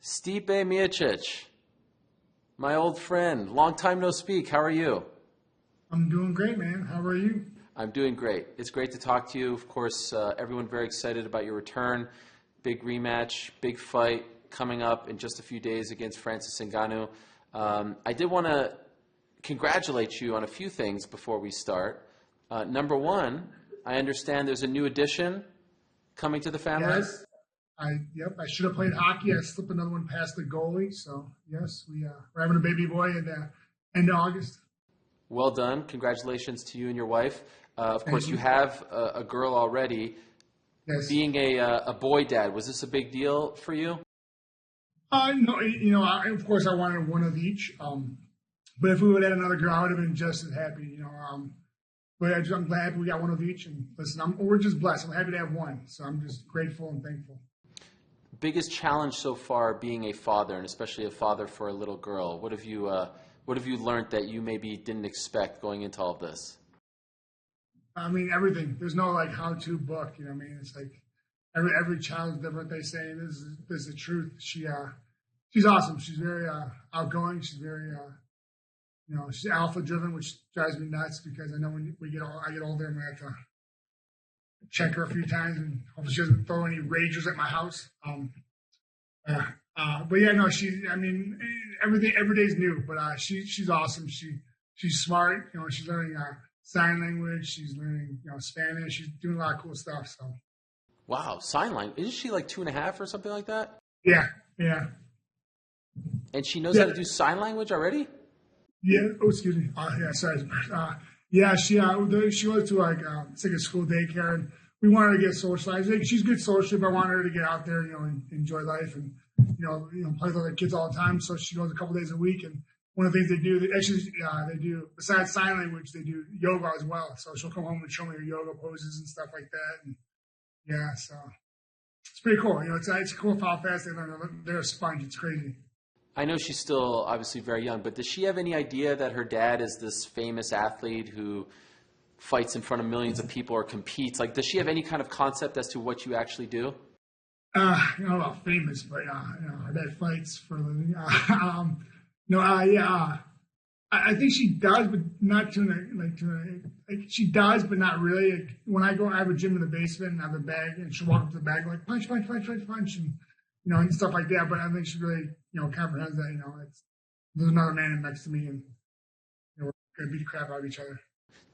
Stipe Miocic, my old friend. Long time no speak. How are you? I'm doing great, man. How are you? I'm doing great. It's great to talk to you. Of course, everyone very excited about your return. Big rematch, big fight coming up in just a few days against Francis Ngannou. I did want to congratulate you on a few things before we start. Number one, I understand there's a new addition coming to the family. Yes. I should have played hockey. I slipped another one past the goalie. So, yes, we're having a baby boy at the end of August. Well done. Congratulations to you and your wife. Of course, you have a girl already. Yes. Being a boy dad, was this a big deal for you? No, of course I wanted one of each. But if we would have had another girl, I would have been just as happy, But I'm glad we got one of each. And listen, we're just blessed. I'm happy to have one. So I'm just grateful and thankful. Biggest challenge so far being a father, and especially a father for a little girl. What have you learned that you maybe didn't expect going into all of this? I mean, everything. There's no how-to book. You know what I mean? It's like every child is different. They say this is the truth. She's awesome. She's very outgoing. She's very she's alpha-driven, which drives me nuts because I know when I get older, I'm gonna have to check her a few times and hopefully she doesn't throw any ragers at my house. But yeah, no, every day's new, but she's awesome. She's smart. She's learning sign language. She's learning Spanish. She's doing a lot of cool stuff. So. Wow, sign language. Isn't she like 2.5 or something like that? Yeah. And she knows how to do sign language already? Yeah. Oh, excuse me. Sorry. She goes to it's like a school daycare, and we want her to get socialized. She's good socially, but I want her to get out there, and enjoy life, and play with other kids all the time. So she goes a couple days a week, and one of the things they do, they do besides sign language, they do yoga as well. So she'll come home and show me her yoga poses and stuff like that, and yeah, so it's pretty cool. It's cool how fast they learn. They're a sponge. It's crazy. I know she's still obviously very young, but does she have any idea that her dad is this famous athlete who fights in front of millions of people or competes? Like, does she have any kind of concept as to what you actually do? I don't know about famous, but her dad fights for a living. I think she does, but not she does, but not really. When I have a gym in the basement and I have a bag, and she'll walk up to the bag like punch, and and stuff like that. But I don't think she really comprehends that. There's another man next to me, and we're gonna beat the crap out of each other.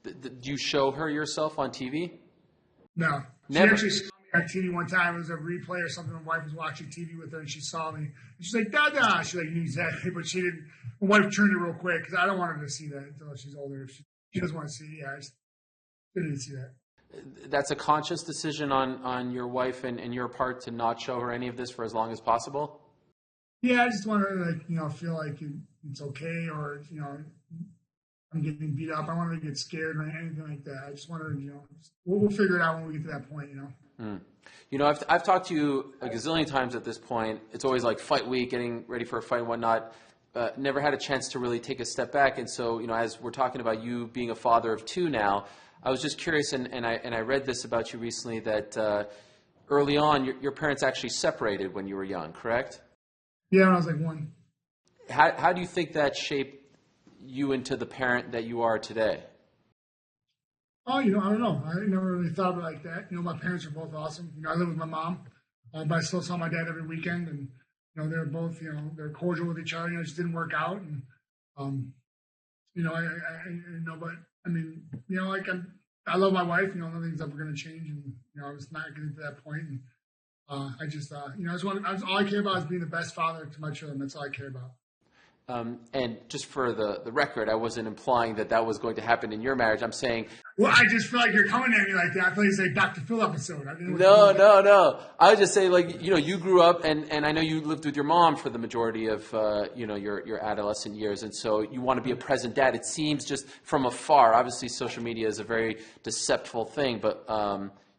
Do you show her yourself on TV? No, never. She actually saw me on TV one time. It was a replay or something. My wife was watching TV with her, and she saw me. And she's like, "Dada!" She knew exactly, but she didn't. My wife turned it real quick because I don't want her to see that until she's older. If she doesn't want to see it, I just didn't see that. That's a conscious decision on your wife and your part to not show her any of this for as long as possible? Yeah, I just want her to feel like it's okay, or I'm getting beat up. I want her to get scared or anything like that. I just want her to we'll figure it out when we get to that point. I've talked to you a gazillion times at this point. It's always like fight week, getting ready for a fight and whatnot. Never had a chance to really take a step back. And so, as we're talking about you being a father of 2 now, I was just curious, and I read this about you recently, that early on your parents actually separated when you were young, correct? Yeah, when I was like 1. How do you think that shaped you into the parent that you are today? Oh, I don't know. I never really thought of it like that. My parents are both awesome. I live with my mom, but I still saw my dad every weekend, and they're both they're cordial with each other. It just didn't work out, and I love my wife. Nothing's ever going to change, and I was not getting to that point, and I just all I care about is being the best father to my children. That's all I care about. And just for the record, I wasn't implying that was going to happen in your marriage. I'm saying... Well, I just feel like you're coming at me like that. I thought you said Dr. Phil episode. No. I would just say, you grew up, and I know you lived with your mom for the majority of, your adolescent years, and so you want to be a present dad. It seems just from afar, obviously social media is a very deceptive thing, but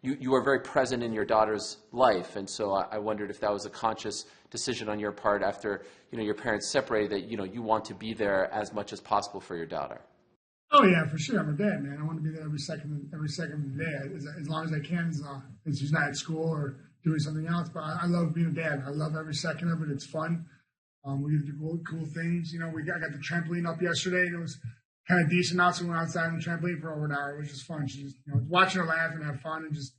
you are very present in your daughter's life, and so I wondered if that was a conscious decision on your part after your parents separated, that you want to be there as much as possible for your daughter. Oh yeah, for sure. I'm a dad, man. I want to be there every second of the day, as long as I can, as she's not at school or doing something else. But I love being a dad. I love every second of it. It's fun. We get to do cool things. I got the trampoline up yesterday, and it was kind of decent out. So we went outside on the trampoline for over an hour. It was just fun. She just, watching her laugh and have fun and just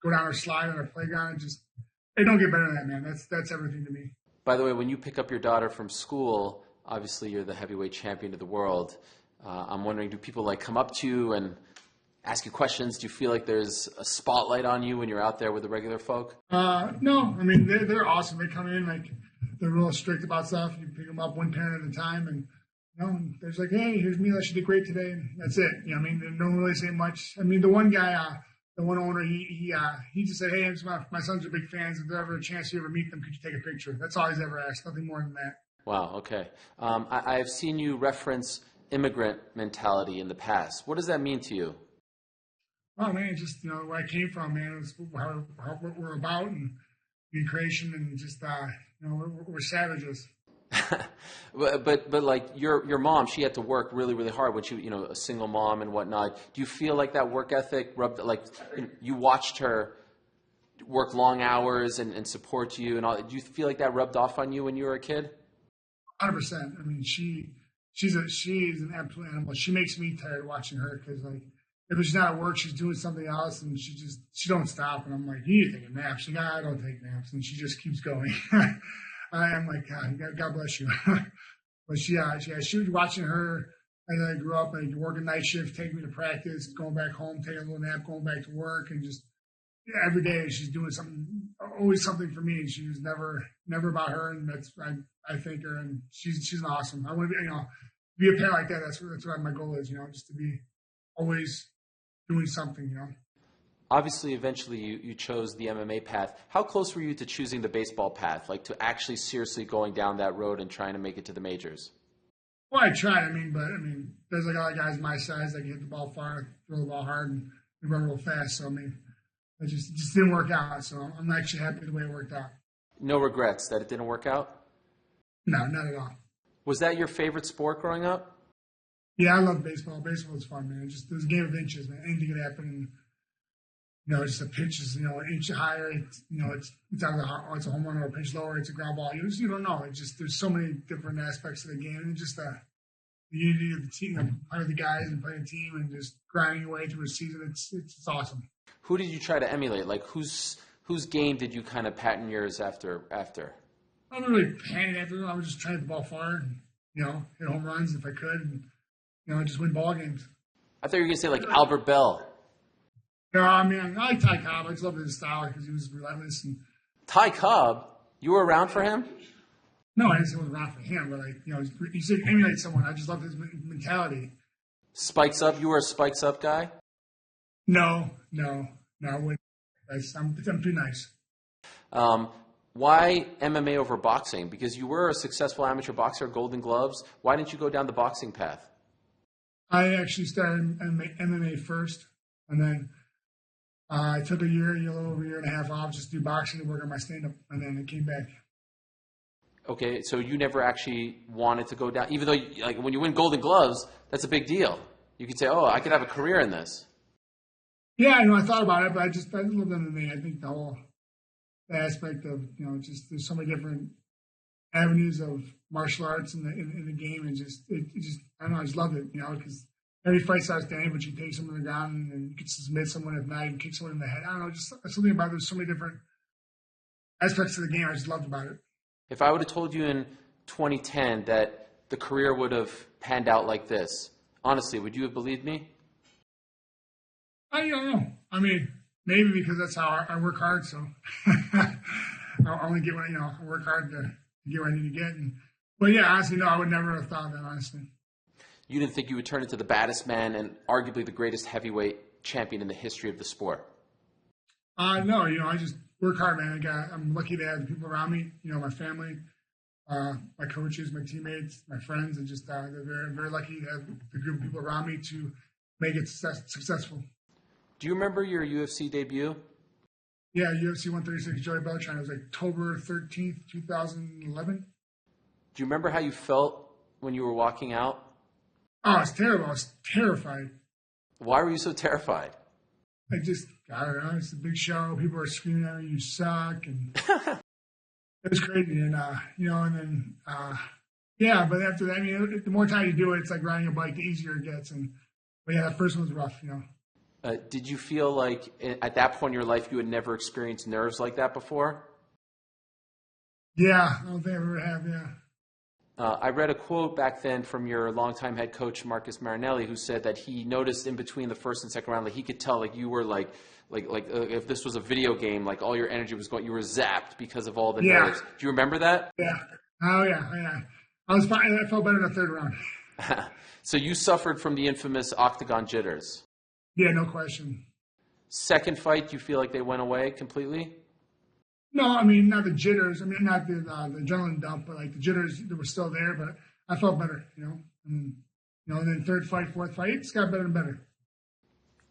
go down her slide on her playground. And just, it don't get better than that, man. That's everything to me. By the way, when you pick up your daughter from school, obviously you're the heavyweight champion of the world. I'm wondering, do people come up to you and ask you questions? Do you feel like there's a spotlight on you when you're out there with the regular folk? No. I mean, they're awesome. They come in, they're real strict about stuff. You pick them up one parent at a time, and there's hey, here's Mila. She did great today, and that's it. They don't really say much. I mean, the one guy, the one owner, he just said, hey, my sons are big fans. If there's ever a chance you ever meet them, could you take a picture? That's all he's ever asked. Nothing more than that. Wow. Okay. I've seen you reference immigrant mentality in the past. What does that mean to you? Oh man, just where I came from, man. It was what we're about, and being creation, and just we're savages. but your mom, she had to work really, really hard when she, a single mom and whatnot. Do you feel like that work ethic rubbed, you watched her work long hours and support you and all? Do you feel like that rubbed off on you when you were a kid? 100%. I mean, she's an absolute animal. She makes me tired watching her because if she's not at work, she's doing something else, and she don't stop. And I'm like, you need to take a nap. She's like, I don't take naps, and she just keeps going. I'm like, God bless you. But she was watching her as I grew up, and working night shift, taking me to practice, going back home, taking a little nap, going back to work, and just every day she's doing something, always something for me. And she was never about her, and that's I thank her, and she's an awesome. I want to be a parent like that. That's what my goal is. Just to be always doing something. Obviously, eventually you chose the MMA path. How close were you to choosing the baseball path, to actually seriously going down that road and trying to make it to the majors? Well, I tried. But there's a lot of guys my size that can hit the ball far, throw the ball hard, and run real fast. So it just didn't work out. So I'm actually happy the way it worked out. No regrets that it didn't work out? No, not at all. Was that your favorite sport growing up? Yeah, I love baseball. Baseball was fun, man. It was a game of inches, man. Anything could happen. Just a pitch is, an inch higher. It's out of it's a home run, or a pitch lower. It's a ground ball. You don't know. There's so many different aspects of the game, and just the unity of the team, playing with the guys and playing a team, and just grinding your way through a season. It's awesome. Who did you try to emulate? Whose game did you kind of pattern yours after? I wasn't really panning after them. I was just trying to hit the ball far, and hit home runs if I could, and just win ball games. I thought you were going to say Albert Bell. No, I like Ty Cobb. I just love his style because he was relentless. And Ty Cobb? You were around for him? No, I didn't say I was around for him, but you said emulate someone. I just love his mentality. Spikes up? You were a spikes up guy? No. I wouldn't. I'm too nice. Why MMA over boxing? Because you were a successful amateur boxer, Golden Gloves. Why didn't you go down the boxing path? I actually started MMA first, and then I took a little over a year and a half off just to do boxing and work on my stand-up, and then I came back. Okay, so you never actually wanted to go down, even though when you win Golden Gloves, that's a big deal. You could say, oh, I could have a career in this. Yeah, I thought about it, but I love MMA. I think the whole aspect of, there's so many different avenues of martial arts in the game, and I don't know, I just loved it, because every fight starts standing, but you take someone to the ground and you can submit someone. If not, you can kick someone in the head. I don't know, just something about it. There's so many different aspects of the game I just loved about it. If I would have told you in 2010 that the career would have panned out like this, honestly, would you have believed me? I don't know. Maybe because that's how I work hard. So I only get what I work hard to get what I need to get. But yeah, honestly, no, I would never have thought that. Honestly, you didn't think you would turn into the baddest man and arguably the greatest heavyweight champion in the history of the sport? No, I just work hard, man. I'm lucky to have people around me. My family, my coaches, my teammates, my friends, and just they're very, very lucky to have the group of people around me to make it successful. Do you remember your UFC debut? Yeah, UFC 136, Joey Beltran. It was October 13th, 2011. Do you remember how you felt when you were walking out? Oh, it's terrible. I was terrified. Why were you so terrified? I don't know, it's a big show. People are screaming at me, you suck. And it was crazy. And, and then, yeah, but after that, I mean, the more time you do it, it's like riding a bike, the easier it gets. But yeah, that first one was rough. Did you feel like at that point in your life you had never experienced nerves like that before? Yeah, I don't think I ever have, yeah. I read a quote back then from your longtime head coach, Marcus Marinelli, who said that he noticed in between the first and second round, like he could tell like you were like if this was a video game, like all your energy was going, you were zapped because of all the nerves. Do you remember that? Yeah. Oh, yeah. I was fine. I felt better in the third round. So you suffered from the infamous octagon jitters. Yeah, no question. Second fight, do you feel like they went away completely? No, I mean, not the jitters. I mean, not the adrenaline dump, but like the jitters that were still there. But I felt better, And then third fight, fourth fight, it's got better and better.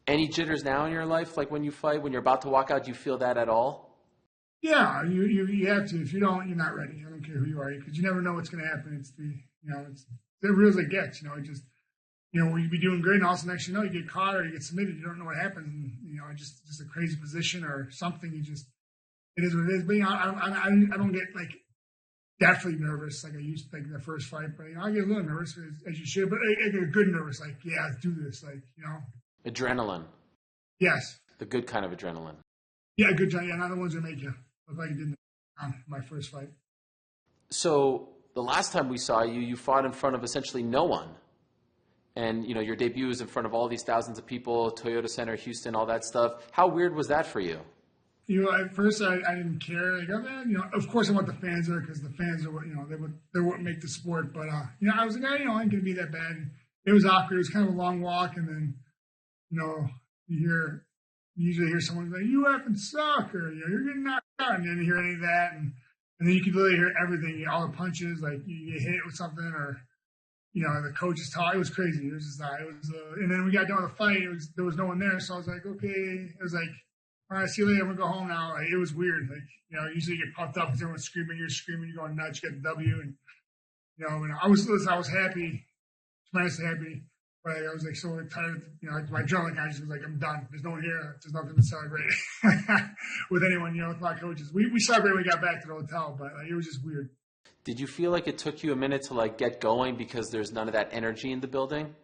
Any jitters now in your life, like when you fight, when you're about to walk out, do you feel that at all? Yeah, you have to. If you don't, you're not ready. I don't care who you are, because you never know what's going to happen. It's it's as real as it gets. It just, where you be doing great, and all of a sudden, next you get caught or you get submitted. You don't know what happens. And, just a crazy position or something. It is what it is. But I don't get like definitely nervous like I used to think in the first fight. But I get a little nervous as you should. But I get a good nervous, like let's do this, Adrenaline. Yes. The good kind of adrenaline. Yeah, good job. Yeah, not the ones that make you look like you did in my first fight. So the last time we saw you, you fought in front of essentially no one. And, your debut was in front of all these thousands of people, Toyota Center, Houston, all that stuff. How weird was that for you? At first I didn't care. Like, of course I want the fans there because the fans are what, they're what make the sport. But, I was like, I ain't going to be that bad. It was awkward. It was kind of a long walk. And then, you usually hear someone like, you effing suck, or, you're getting knocked out. And you didn't hear any of that. And then you could literally hear everything, all the punches, like you get hit with something or, the coaches talk. It was crazy. It was just, and then we got done with the fight. There was no one there. So I was like, okay. It was like, all right, see you later. I'm going to go home now. Like, it was weird. Like, usually you get pumped up because everyone's screaming. You're screaming. You're going nuts. You get the W. And, and I was happy, tremendously happy. But I was like so tired. My adrenaline guy just was like, I'm done. There's no one here. There's nothing to celebrate with anyone, with my coaches. We celebrated when we got back to the hotel, but it was just weird. Did you feel like it took you a minute to get going because there's none of that energy in the building?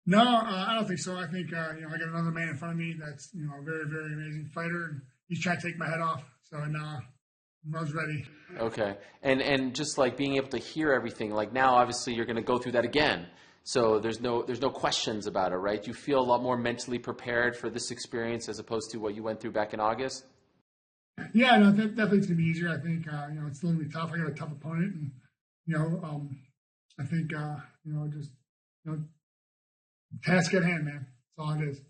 No, I don't think so. I think, I got another man in front of me that's, a very, very amazing fighter. And he's trying to take my head off. So, I was ready. Okay. And just being able to hear everything, now obviously you're going to go through that again. So there's no questions about it, right? Do you feel a lot more mentally prepared for this experience as opposed to what you went through back in August? Yeah, no, definitely it's going to be easier. I think, it's going to be tough. I got a tough opponent. And, I think, task at hand, man. That's all it is.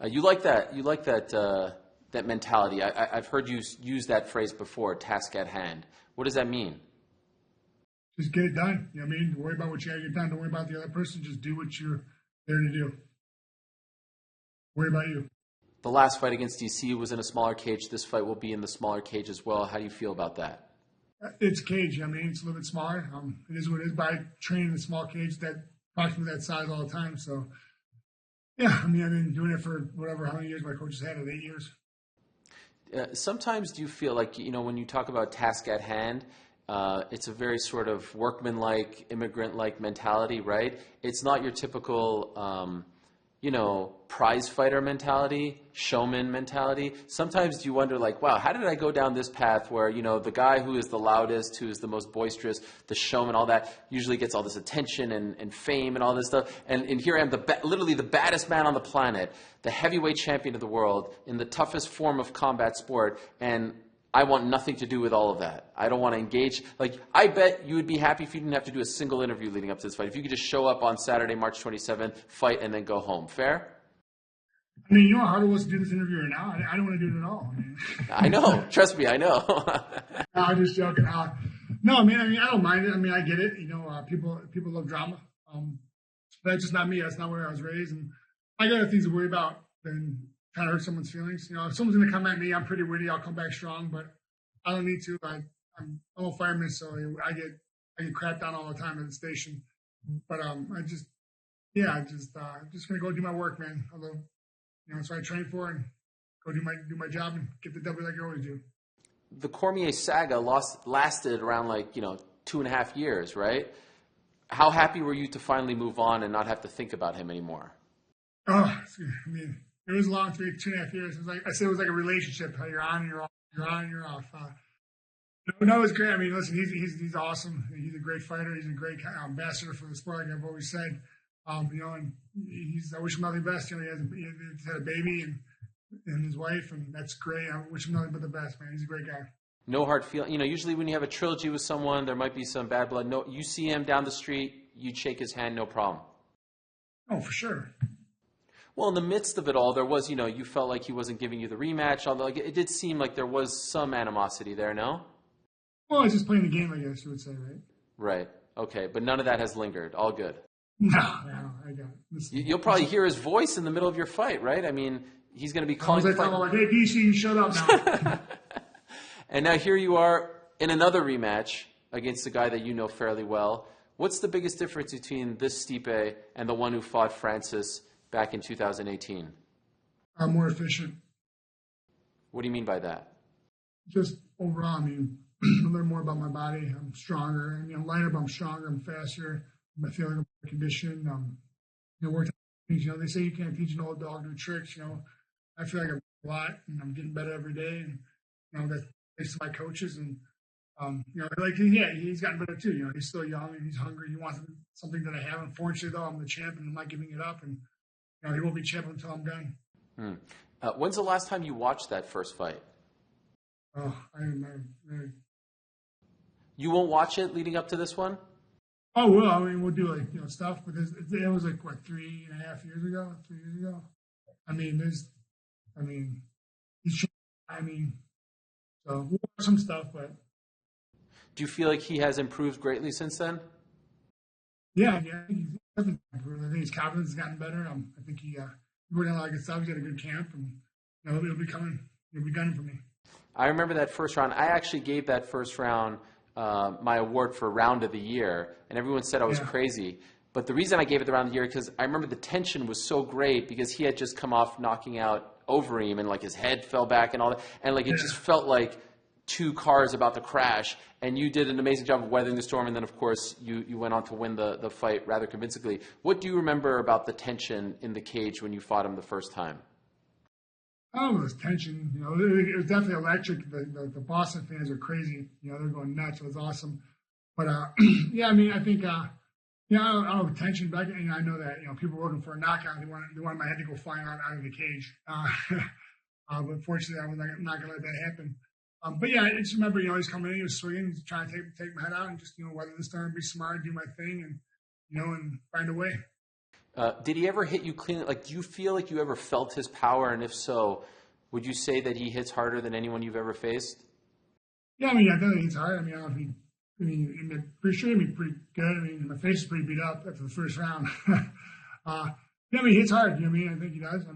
You like that. You like that mentality. I've heard you use that phrase before, task at hand. What does that mean? Just get it done. You know what I mean? Don't worry about what you got to get done. Don't worry about the other person. Just do what you're there to do. Worry about you. The last fight against DC was in a smaller cage. This fight will be in the smaller cage as well. How do you feel about that? It's a cage. I mean, it's a little bit smaller. It is what it is. But I train in a small cage that approximately that size all the time. So, yeah, I mean, I've been doing it for how many years my coach has had it, 8 years. Sometimes do you feel like, when you talk about task at hand, it's a very sort of workman-like, immigrant-like mentality, right? It's not your typical, prize fighter mentality, showman mentality. Sometimes you wonder, wow, how did I go down this path where, the guy who is the loudest, who is the most boisterous, the showman, all that, usually gets all this attention and fame and all this stuff. And here I am, literally the baddest man on the planet, the heavyweight champion of the world, in the toughest form of combat sport, and I want nothing to do with all of that. I don't want to engage. I bet you would be happy if you didn't have to do a single interview leading up to this fight. If you could just show up on Saturday, March 27th, fight, and then go home. Fair? I mean, how hard it was to do this interview right now? I don't want to do it at all. I know. Trust me, I know. No, I'm just joking. No, I mean, I don't mind it. I mean, I get it. People love drama. But that's just not me. That's not where I was raised. And I got other things to worry about than kind of hurt someone's feelings. If someone's going to come at me, I'm pretty witty. I'll come back strong, but I don't need to. I'm a fireman, so I get crapped on all the time at the station. But I'm just going to go do my work, man. So I train for and go do my job and get the W like I always do. The Cormier saga lasted around 2.5 years, right? How happy were you to finally move on and not have to think about him anymore? Oh, I mean, it was long to me, 2.5 years. It was like I said, it was like a relationship. How you're on and you're off. You're on and you're off. No, it was great. I mean, listen, he's awesome. He's a great fighter. He's a great ambassador for the sport, like I've always said. And I wish him nothing best. He he's had a baby and his wife, and that's great. I wish him nothing but the best, man. He's a great guy. No hard feeling. Usually when you have a trilogy with someone, there might be some bad blood. No, you see him down the street, you'd shake his hand, no problem. Oh, for sure. Well, in the midst of it all, there was, you felt like he wasn't giving you the rematch, although it did seem like there was some animosity there, no? Well, he's just playing the game, I guess you would say, right? Right. Okay, but none of that has lingered. All good. No, I got it. You'll probably hear his voice in the middle of your fight, right? I mean, he's going to be calling. I was like, hey, DC, shut up now. And now here you are in another rematch against a guy that you know fairly well. What's the biggest difference between this Stipe and the one who fought Francis back in 2018? I'm more efficient. What do you mean by that? Just overall, I mean, I learn more about my body. I'm stronger. Lighter, but I'm stronger. I'm faster. I feel like I'm more conditioned. Work things. They say you can't teach an old dog new tricks. I feel like I'm a lot, and I'm getting better every day. And that's thanks to my coaches. And he's gotten better too. He's still young and he's hungry. He wants something that I have. Unfortunately, though, I'm the champ, and I'm not giving it up. And he won't be champ until I'm done. When's the last time you watched that first fight? Oh, You won't watch it leading up to this one? Oh, well, I mean, we'll do stuff, but it was 3.5 years ago, 3 years ago. So we'll watch some stuff, but. Do you feel like he has improved greatly since then? Yeah, he's definitely improved. I think his confidence has gotten better. I think he worked on a lot of good stuff. He's had a good camp, and he'll be coming. He'll be gunning for me. I remember that first round. I actually gave that first round my award for round of the year, and everyone said I was crazy. But the reason I gave it the round of the year because I remember the tension was so great because he had just come off knocking out Overeem and his head fell back and all that, and it just felt like two cars about to crash. And you did an amazing job of weathering the storm, and then of course you went on to win the fight rather convincingly. What do you remember about the tension in the cage when you fought him the first time? Oh, it was tension. It was definitely electric. The Boston fans are crazy. They're going nuts. It was awesome. But I think I don't know tension back. I know that people were looking for a knockout. They wanted my head to go flying out of the cage. But unfortunately, I was not going to let that happen. But I just remember he's coming in, he was swinging, he's trying to take my head out and just weather the storm, be smart, do my thing, and find a way. Did he ever hit you clean? Do you feel like you ever felt his power? And if so, would you say that he hits harder than anyone you've ever faced? Yeah, I think he's hard. I'm pretty sure he's pretty good. My face is pretty beat up after the first round. He hits hard. I think he does. I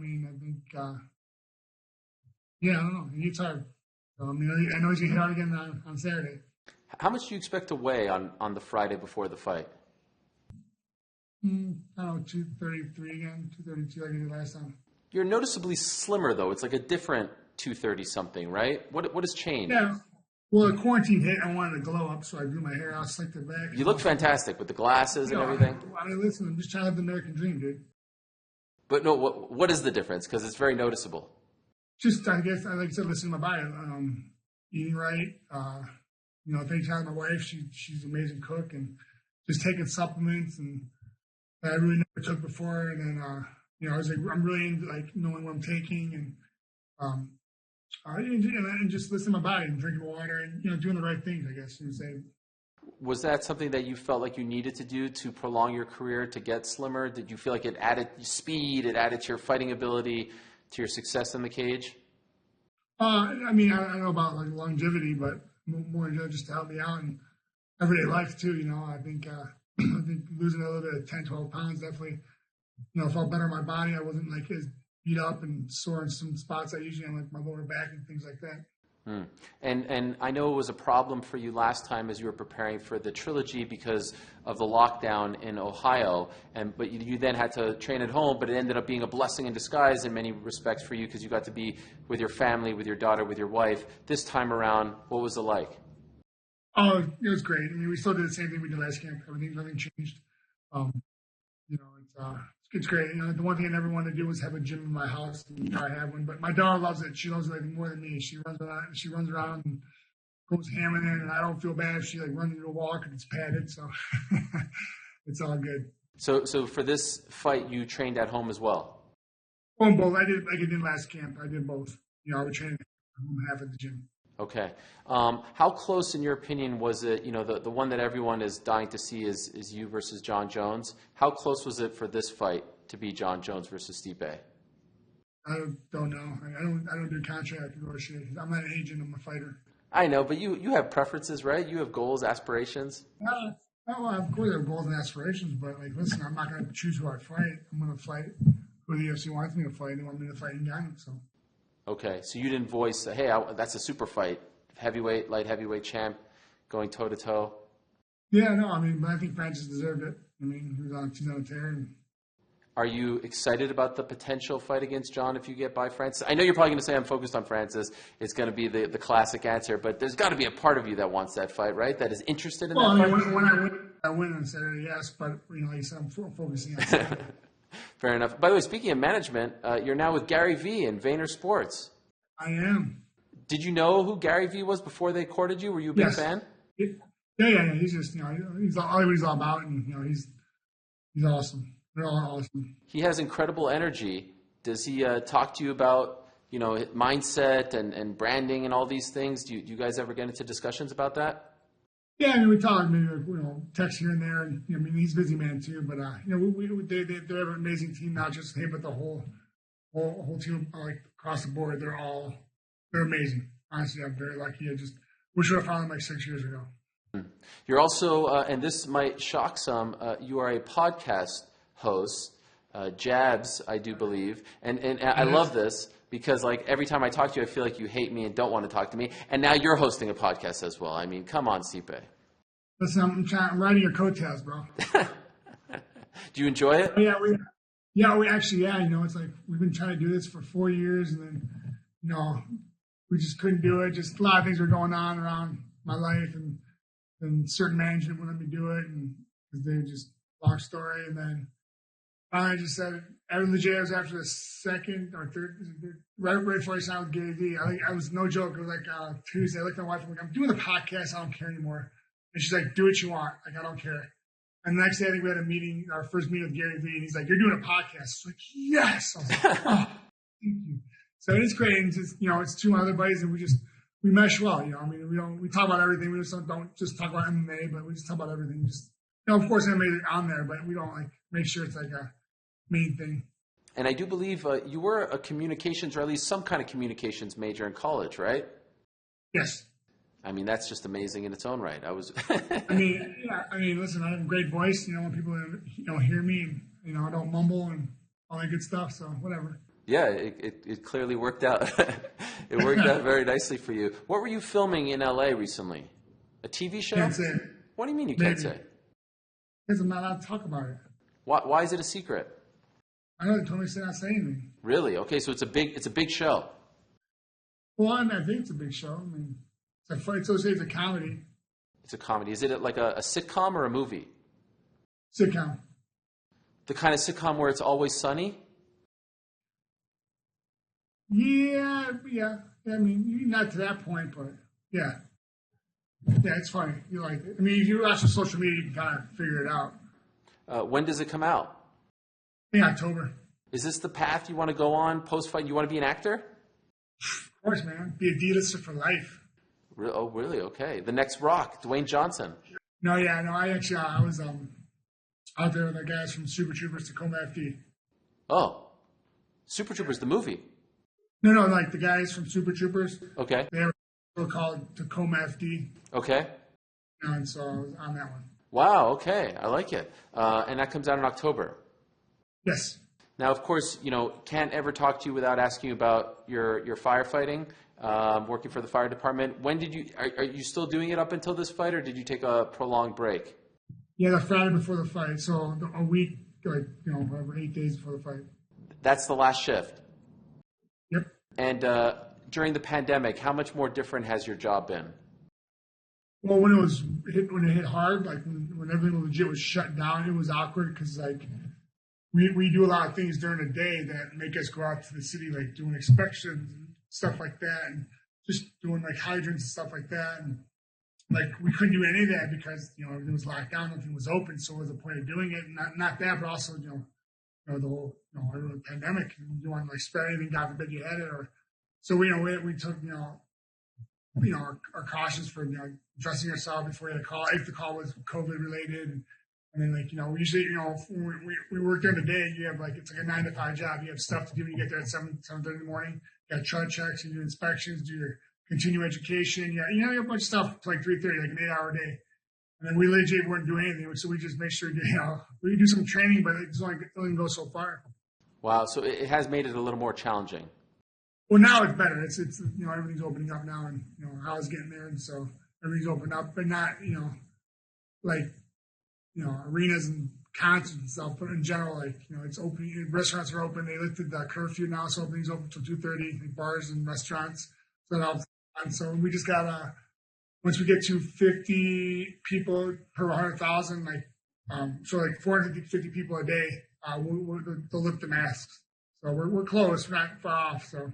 don't know. He hits hard. So, I know he's going to hit hard again on Saturday. How much do you expect to weigh on the Friday before the fight? I don't know, 233 again, 232 like I did last time. You're noticeably slimmer, though. It's like a different 230-something, right? What has changed? Yeah. Well, the quarantine hit. I wanted to glow up, so I grew my hair out, slicked it back. You look fantastic with the glasses and everything. Listen, I'm just trying to live the American dream, dude. But no, what is the difference? Because it's very noticeable. Just, I guess, like I said, listen to my body. Eating right. Thanks to my wife. She's an amazing cook, and just taking supplements and that I really never took before. And then, I was I'm really into knowing what I'm taking and just listening to my body and drinking water and doing the right things, I guess you would say. Was that something that you felt like you needed to do to prolong your career to get slimmer? Did you feel like it added speed, it added to your fighting ability, to your success in the cage? I don't know about longevity, but more just to help me out in everyday life too. I think losing a little bit of 10, 12 pounds definitely, felt better in my body. I wasn't as beat up and sore in some spots I usually am, like my lower back and things like that. Hmm. And I know it was a problem for you last time as you were preparing for the trilogy because of the lockdown in Ohio, but you then had to train at home, but it ended up being a blessing in disguise in many respects for you because you got to be with your family, with your daughter, with your wife. This time around, what was it like? Oh, it was great. I mean, we still did the same thing we did last camp. Nothing changed. Um, it's great. The one thing I never wanted to do was have a gym in my house. And I have one, but my daughter loves it. She loves it more than me. She runs around and goes hamming in, and I don't feel bad if she runs into a walk and it's padded. So it's all good. So for this fight, you trained at home as well? On both. I did like I did last camp. I did both. I would train at home, half at the gym. Okay. How close, in your opinion, was it? The one that everyone is dying to see is you versus Jon Jones. How close was it for this fight to be Jon Jones versus Stipe? I don't know. I don't do contract negotiations. I'm not an agent. I'm a fighter. I know, but you have preferences, right? You have goals, aspirations. Well, of course I have goals and aspirations, but listen, I'm not going to choose who I fight. I'm going to fight who the UFC wants me to fight. They want me to fight Ngannou, so. Okay, so you didn't voice, hey, that's a super fight, heavyweight, light heavyweight champ, going toe-to-toe? Yeah, no, but I think Francis deserved it. He was on a tear. Are you excited about the potential fight against Jon if you get by Francis? I know you're probably going to say I'm focused on Francis. It's going to be the classic answer, but there's got to be a part of you that wants that fight, right? That is interested in that fight? When I win on Saturday, yes, but like I said, I'm focusing on Saturday. Fair enough. By the way, speaking of management, you're now with Gary Vee in Vayner Sports. I am. Did you know who Gary Vee was before they courted you? Were you a big fan? Yeah. He's just, he's all about, and he's awesome. They're all awesome. He has incredible energy. Does he talk to you about, mindset and branding and all these things? Do you guys ever get into discussions about that? Yeah, we talk, maybe text here and there, and he's a busy man too. But they have an amazing team, not just him, but the whole team, across the board. They're amazing. Honestly, I'm very lucky. I just wish I found them 6 years ago. You're also, and this might shock some, you are a podcast host, Jabs, I do believe, and I love this because every time I talk to you, I feel like you hate me and don't want to talk to me, and now you're hosting a podcast as well. Come on, Stipe. Listen, I'm riding your coattails, bro. Do you enjoy it? We actually, it's we've been trying to do this for 4 years, and then, we just couldn't do it. Just a lot of things were going on around my life, and certain management wouldn't let me do it, and because they just, long story, and then I just said, was after the second or third, right before I signed with Gary Vee. I was, no joke, it was Tuesday. I looked at my wife, I'm doing the podcast, I don't care anymore. And she's like, do what you want. I don't care. And the next day, I think we had a meeting, our first meeting with Gary Vee, and he's like, you're doing a podcast. I was like, yes. I was like, oh, thank you. So it's great. And just, it's two other buddies, and we mesh well, we talk about everything. We just don't just talk about MMA, but we just talk about everything. Just, of course, MMA is on there, but we don't make sure it's a main thing. And I do believe you were a communications, or at least some kind of communications major in college, right? Yes. That's just amazing in its own right. Listen, I have a great voice. When people hear me, I don't mumble and all that good stuff. So whatever. Yeah, it clearly worked out. It worked out very nicely for you. What were you filming in LA recently? A TV show? Can't say it. What do you mean you can't say? Because I'm not allowed to talk about it. Why is it a secret? I know they told me to not say anything. Really? Okay, so it's a big show. Well, I think it's a big show. It's a comedy. It's a comedy. Is it like a sitcom or a movie? Sitcom. The kind of sitcom where it's always sunny? Yeah. Not to that point, but yeah. Yeah, it's funny. You like it. If you watch the social media, you can kind of figure it out. When does it come out? In October. Is this the path you want to go on post-fight? You want to be an actor? Of course, man. Be a D-lister for life. Oh, really? Okay. The next Rock, Dwayne Johnson. No. I was out there with the guys from Super Troopers, Tacoma FD. Oh. Super Troopers, the movie? No, the guys from Super Troopers. Okay. They were called Tacoma FD. Okay. And so I was on that one. Wow, okay. I like it. And that comes out in October. Yes. Now, of course, can't ever talk to you without asking you about your firefighting, working for the fire department. When did you, are you still doing it up until this fight, or did you take a prolonged break? Yeah, the Friday before the fight. So a week, like, over 8 days before the fight. That's the last shift. Yep. And during the pandemic, how much more different has your job been? Well, when it hit hard, like when everything legit was shut down, it was awkward because like we do a lot of things during the day that make us go out to the city, like doing inspections and stuff like that, and just doing like hydrants and stuff like that. And like we couldn't do any of that because everything was locked down, nothing was open. So what was the point of doing it? Not that, but also the whole pandemic. You want to like spread anything, God forbid you had it, or so we took are cautious for dressing ourselves before we had a call, if the call was COVID related. And then we usually when we work during the day, you have it's like a 9 to 5 job. You have stuff to do when you get there at 7:30 in the morning. You got chart checks, you do inspections, do your continuing education. You have a bunch of stuff to like 3:30, like an 8-hour day. And then we legit weren't doing anything, so we just make sure we do some training, but it only goes so far. Wow, so it has made it a little more challenging. Well, now it's better. It's everything's opening up now, and I was getting there, and so everything's opened up, but not arenas and concerts and stuff. But in general, it's opening. Restaurants are open. They lifted the curfew now, so everything's open till 2:30. Bars and restaurants. So that helps. And so we just got once we get to 50 people per 100,000, 450 people a day, they'll lift the masks. So we're close. We're not far off. So.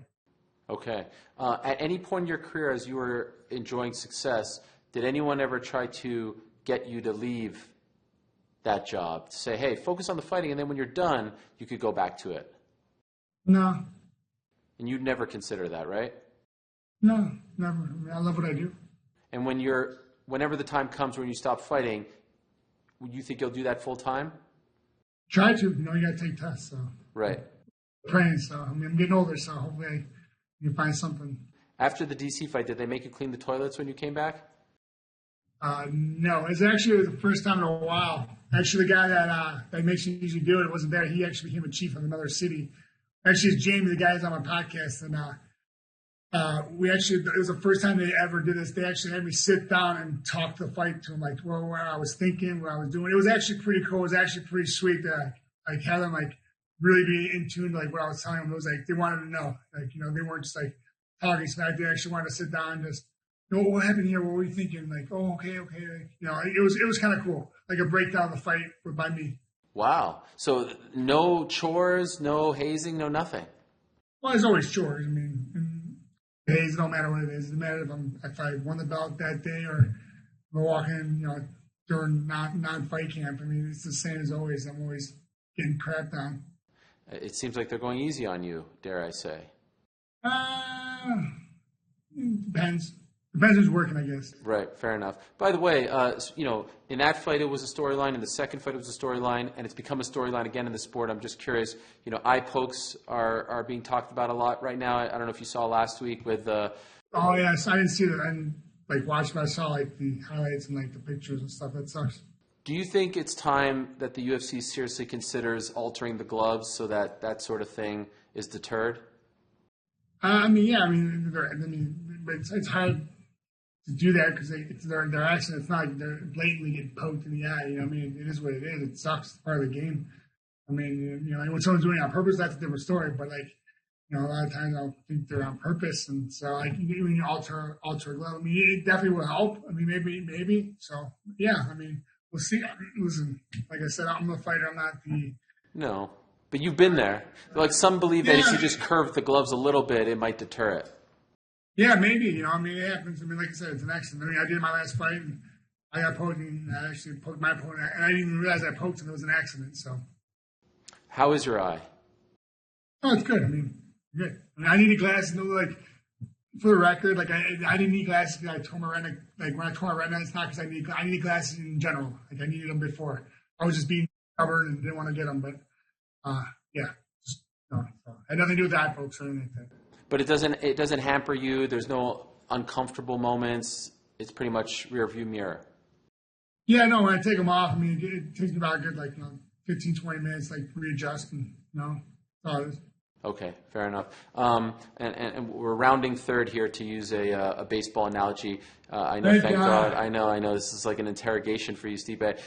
Okay. At any point in your career, as you were enjoying success, did anyone ever try to get you to leave that job, to say, hey, focus on the fighting, and then when you're done, you could go back to it? No. And you'd never consider that, right? No, never. I mean, I love what I do. And whenever the time comes when you stop fighting, you think you'll do that full time? Try to. You got to take tests. So. Right. Praying. So I'm getting older, so hopefully you can find something. After the DC fight, did they make you clean the toilets when you came back? No. It was the first time in a while. Actually, the guy that makes me usually do it wasn't there. He actually became a chief of another city. Actually, it's Jamie, the guy who's on my podcast, and it was the first time they ever did this. They actually had me sit down and talk the fight to him, like, well, what I was thinking, what I was doing. It was actually pretty cool. It was actually pretty sweet to have them really be in tune to what I was telling them. It was they wanted to know, they weren't just talking smack. They actually wanted to sit down and just, what happened here? What were you thinking? Okay. It was kind of cool, like a breakdown of the fight by me. Wow. So no chores, no hazing, no nothing. Well, there's always chores. I mean, days, no matter what it is. It doesn't matter if I won the belt that day or I'm walking, during non-fight camp. I mean, it's the same as always. I'm always getting crapped on. It seems like they're going easy on you, dare I say. It depends. Depends who's working, I guess. Right, fair enough. By the way, in that fight it was a storyline, in the second fight it was a storyline, and it's become a storyline again in the sport. I'm just curious, eye pokes are being talked about a lot right now. I don't know if you saw last week with Oh, yes, I didn't see that. I didn't watch, but I saw the highlights and the pictures and stuff. That sucks. Do you think it's time that the UFC seriously considers altering the gloves so that that sort of thing is deterred? Yeah. But it's hard to do that because it's their action. It's not like they're blatantly getting poked in the eye. It is what it is. It sucks. It's part of the game. When someone's doing it on purpose, that's a different story. But a lot of times I don't think they're on purpose, and so when you alter a glove, it definitely will help. Maybe. So yeah, we'll see. Listen, like I said, I'm a fighter. I'm not the. No, but you've been there. Some believe that if you just curve the gloves a little bit, it might deter it. Yeah, maybe. It happens. Like I said, it's an accident. I did my last fight, and I got poked, and I actually poked my opponent, and I didn't even realize I poked him. It was an accident. So. How is your eye? Oh, it's good. Good. I needed glasses. For the record, I didn't need glasses because I tore my retina. When I tore my retina, it's not because I needed glasses in general. I needed them before. I was just being stubborn and didn't want to get them. But yeah, no. It had nothing to do with the eye pokes or anything like that. But it doesn't hamper you. There's no uncomfortable moments. It's pretty much rear view mirror. Yeah, no. When I take them off, it takes me about a good 15, 20 minutes, readjust and Okay, fair enough. And we're rounding third here, to use a baseball analogy. I know, thank God. I know. This is like an interrogation for you, Stipe.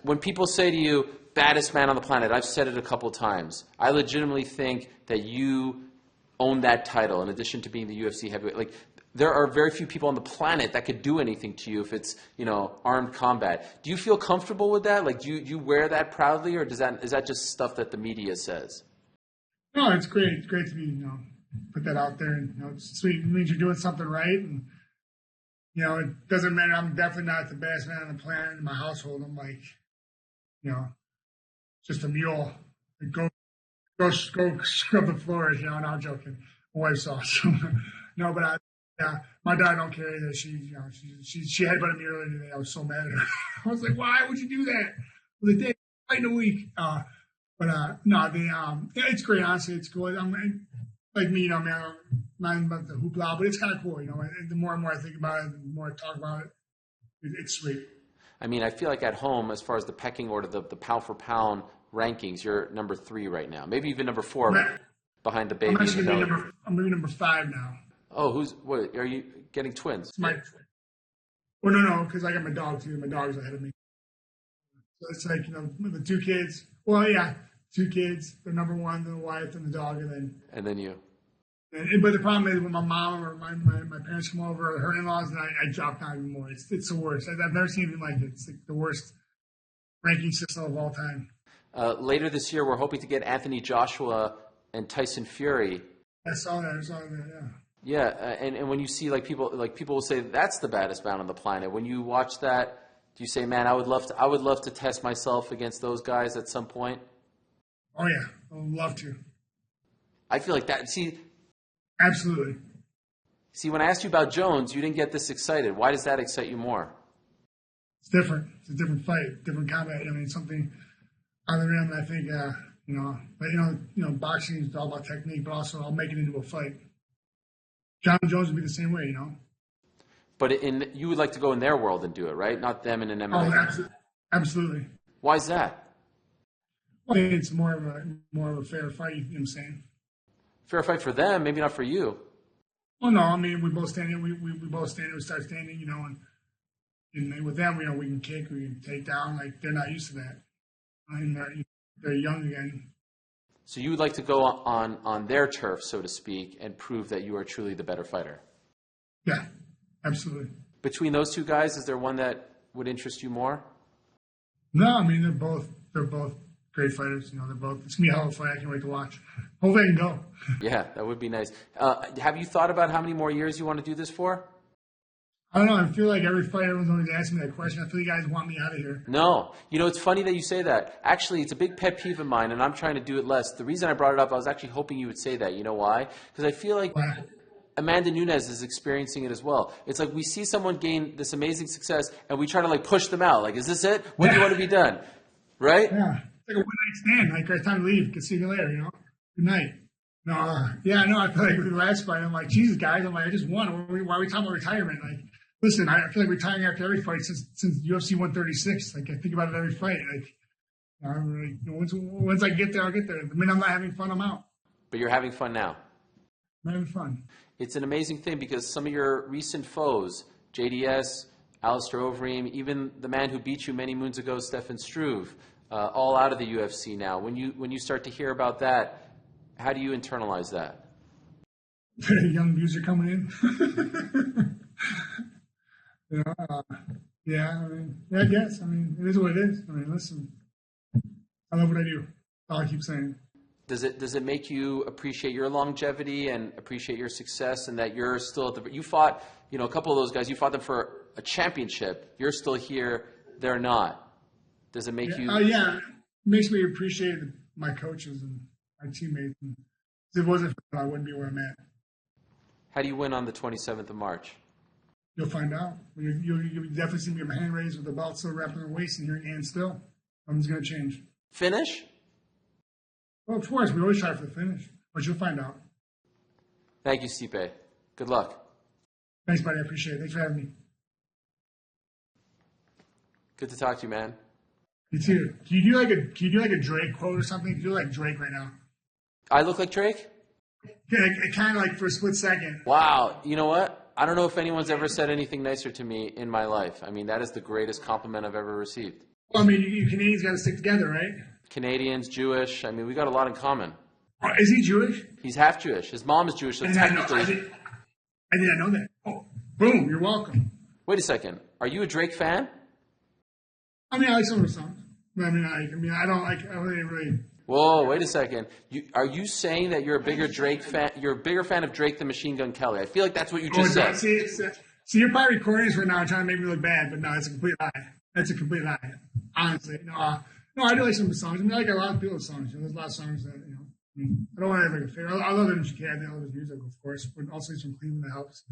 When people say to you, baddest man on the planet, I've said it a couple times. I legitimately think that you own that title in addition to being the UFC heavyweight. Like, there are very few people on the planet that could do anything to you if it's, armed combat. Do you feel comfortable with that? Like, do you wear that proudly, or is that just stuff that the media says? No, it's great. It's great to be, put that out there, and it's sweet. It means you're doing something right, and it doesn't matter. I'm definitely not the best man on the planet in my household. I'm like, just a mule. Go scrub the floors. No, I'm joking. My wife's awesome. No, but my daughter don't care either. She headbutted me earlier today. I was so mad at her. I was like, why would you do that? Well, the day fight in a week. It's great. Honestly, it's cool. I'm like me, man. I'm not about the hoopla, but it's kind of cool. And the more and more I think about it, the more I talk about it, it's sweet. I mean, I feel like at home, as far as the pecking order, the pound for pound rankings, you're number 3 right now. Maybe even number 4 behind the baby. I'm maybe number 5 now. Oh, what? Are you getting twins? Well, no, because I got my dog too. My dog's ahead of me. So it's like, the 2 kids. Well, yeah, 2 kids. The number 1, the wife, and the dog, and then you. But the problem is when my mom or my parents come over, or her in-laws, and I drop down even more. It's the worst. I've never seen anything like it. It's like the worst ranking system of all time. Later this year, we're hoping to get Anthony Joshua and Tyson Fury. I saw that. Yeah. Yeah, and when you see people will say that's the baddest man on the planet. When you watch that, do you say, man, I would love to test myself against those guys at some point? Oh yeah, I would love to. I feel like that. See, absolutely. See, when I asked you about Jones, you didn't get this excited. Why does that excite you more? It's different. It's a different fight, different combat. I mean, something on the rim. I think, but boxing is all about technique, but also I'll make it into a fight. Jon Jones would be the same way, But you would like to go in their world and do it, right? Not them in an MMA. Oh, absolutely. Why is that? Well, it's more of a fair fight. You know what I'm saying? Fair fight for them, maybe not for you. Well, no, I mean we both stand in. We both stand in. We start standing, and with them, we can kick, we can take down. Like they're not used to that. I mean, they're young again. So you would like to go on their turf, so to speak, and prove that you are truly the better fighter? Yeah, absolutely. Between those 2 guys, is there one that would interest you more? No, I mean they're both great fighters. They're both. It's gonna be a hell of a fight. I can't wait to watch. Hopefully I can go. Yeah, that would be nice. Have you thought about how many more years you want to do this for? I don't know. I feel like every fight, everyone's always asking me that question. I feel you guys want me out of here. No. It's funny that you say that. Actually, it's a big pet peeve of mine, and I'm trying to do it less. The reason I brought it up, I was actually hoping you would say that. You know why? Because I feel like Amanda Nunes is experiencing it as well. It's like we see someone gain this amazing success, and we try to push them out. Like, is this it? When do you want to be done? Right? Yeah. It's like a one-night stand. Like, it's time to leave. Can see you later, Good night. No, I feel like with the last fight, I'm like, Jesus, guys. I'm like, I just won. Why are we talking about retirement? Like, listen, I feel like retiring after every fight since UFC 136. Like, I think about it every fight. Like, once I get there, I'll get there. The minute I'm not having fun, I'm out. But you're having fun now. I'm having fun. It's an amazing thing because some of your recent foes, JDS, Alistair Overeem, even the man who beat you many moons ago, Stefan Struve, all out of the UFC now. When you start to hear about that, how do you internalize that? Young views are coming in. I guess. It is what it is. Listen, I love what I do. All I keep saying. Does it make you appreciate your longevity and appreciate your success, and that you're still at you fought, a couple of those guys, you fought them for a championship. You're still here. They're not. Does it make you? It makes me appreciate my coaches and my teammates. And if it wasn't for them, I wouldn't be where I'm at. How do you win on the 27th of March? You'll find out. You'll definitely see me with my hand raised with the belt still wrapped in her waist and your hand still. Nothing's going to change. Finish? Well, of course. We always try for the finish. But you'll find out. Thank you, Stipe. Good luck. Thanks, buddy. I appreciate it. Thanks for having me. Good to talk to you, man. You too. Can you do like a Drake quote or something? Can you do like Drake right now? I look like Drake? Yeah, kind of like for a split second. Wow. You know what? I don't know if anyone's ever said anything nicer to me in my life. I mean, that is the greatest compliment I've ever received. Well, I mean, you Canadians got to stick together, right? Canadians, Jewish. I mean, we got a lot in common. Oh, is he Jewish? He's half Jewish. His mom is Jewish, so I technically. did not know that. Oh, boom! You're welcome. Wait a second. Are you a Drake fan? I mean, I like some of the songs. I mean, I don't like. I don't really. Whoa! Wait a second. Are you saying that you're a bigger Drake fan? You're a bigger fan of Drake than Machine Gun Kelly? I feel like that's what you just said. See, you're probably recording this right now, trying to make me look bad, but no, it's a complete lie. That's a complete lie. Honestly, no, I do like some of the songs. I mean, I like a lot of people's songs. There's a lot of songs that I mean, I don't want to have like a favorite. I love it in Chicago. I love his music, of course, but also he's from Cleveland that helps.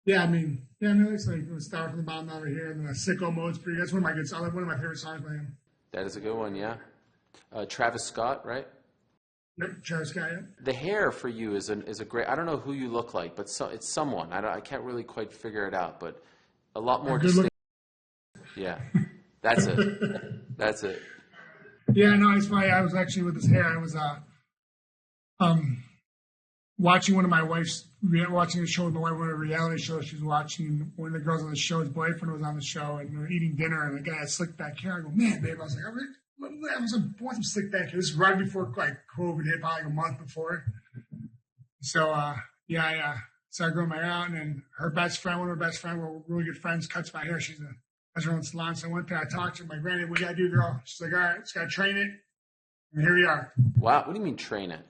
Yeah, I mean, it's like Start from the Bottom over here, and Sicko Mode's pretty. That's one of my good songs. One of my favorite songs by him. That is a good one, yeah. Travis Scott, right? Yep, Travis Scott. Yeah. The hair for you is a great. I don't know who you look like, but it's someone. I can't really quite figure it out, but a lot more distinct. Yeah, that's it. That's it. Yeah, no, it's funny. I was actually with his hair. I was watching one of my wife's watching a show with my wife, one of the reality shows. She was watching one of the girls on the show's boyfriend was on the show, and we were eating dinner, and the guy had slicked back hair. I go, man, babe. I was like, I want some slick back hair. This is right before like COVID hit, probably like a month before. So yeah. So I grew my hair out, and then one of her best friends, we're really good friends, cuts my hair. She's her own salon. So I went there, I talked to her. I'm like, Granny, what you gotta do, girl? She's like, all right, just gotta train it. And here we are. Wow, what do you mean train it?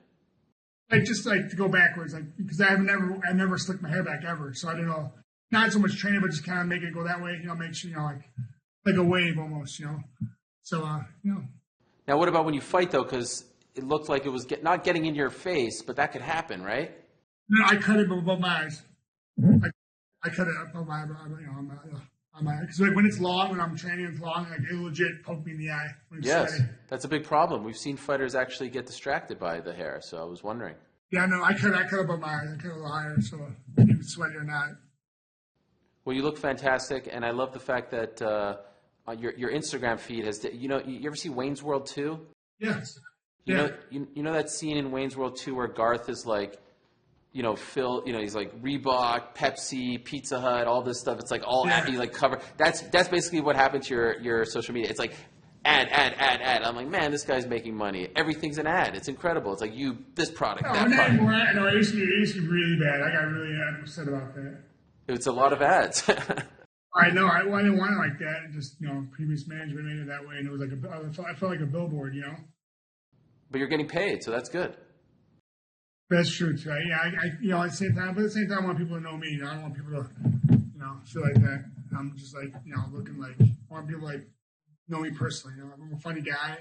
Like just like to go backwards, like because I never slicked my hair back ever. So I don't know, not so much training, but just kind of make it go that way. Make sure like a wave almost. So Now, what about when you fight though? Because it looked like it was not getting in your face, but that could happen, right? No, I cut it above my eyes. I cut it above my eyebrow. Because like when it's long, when I'm training, it's long. Like it legit poked me in the eye. Yes, sweaty. That's a big problem. We've seen fighters actually get distracted by the hair, so I was wondering. Yeah, no, I cut above my eyes. I cut a little higher, so if it's sweaty or not. Well, you look fantastic, and I love the fact that your Instagram feed has. You ever see Wayne's World 2? Yes. You know that scene in Wayne's World 2 where Garth is like, Phil, he's like Reebok, Pepsi, Pizza Hut, all this stuff. It's like all ad, you like cover. That's basically what happened to your social media. It's like ad. I'm like, man, this guy's making money. Everything's an ad. It's incredible. It's like this product, that product. No, it used to be really bad. I got really upset about that. It's a lot of ads. I know. I didn't want it like that. Just previous management made it that way, and it was like I felt like a billboard, But you're getting paid, so that's good. That's true too. Yeah, at the same time, I want people to know me. I don't want people to, feel like that. I'm just like, looking like I want people to know me personally. I'm a funny guy.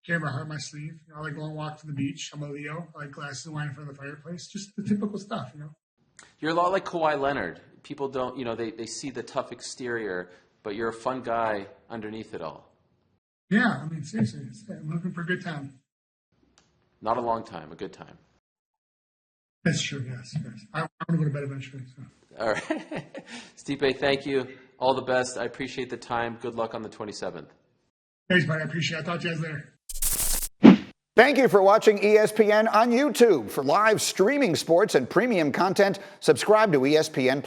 Carry my heart on my sleeve. I like long walk to the beach. I'm a Leo. I like glasses and wine in front of the fireplace. Just the typical stuff, You're a lot like Kawhi Leonard. People don't, they see the tough exterior, but you're a fun guy underneath it all. Yeah, I mean, seriously, I'm looking for a good time. Not a long time, a good time. That's true, yes. I'm going to go to bed eventually. So. All right. Stipe, thank you. All the best. I appreciate the time. Good luck on the 27th. Thanks, buddy. I appreciate it. I'll talk to you guys later. Thank you for watching ESPN on YouTube. For live streaming sports and premium content, subscribe to ESPN+.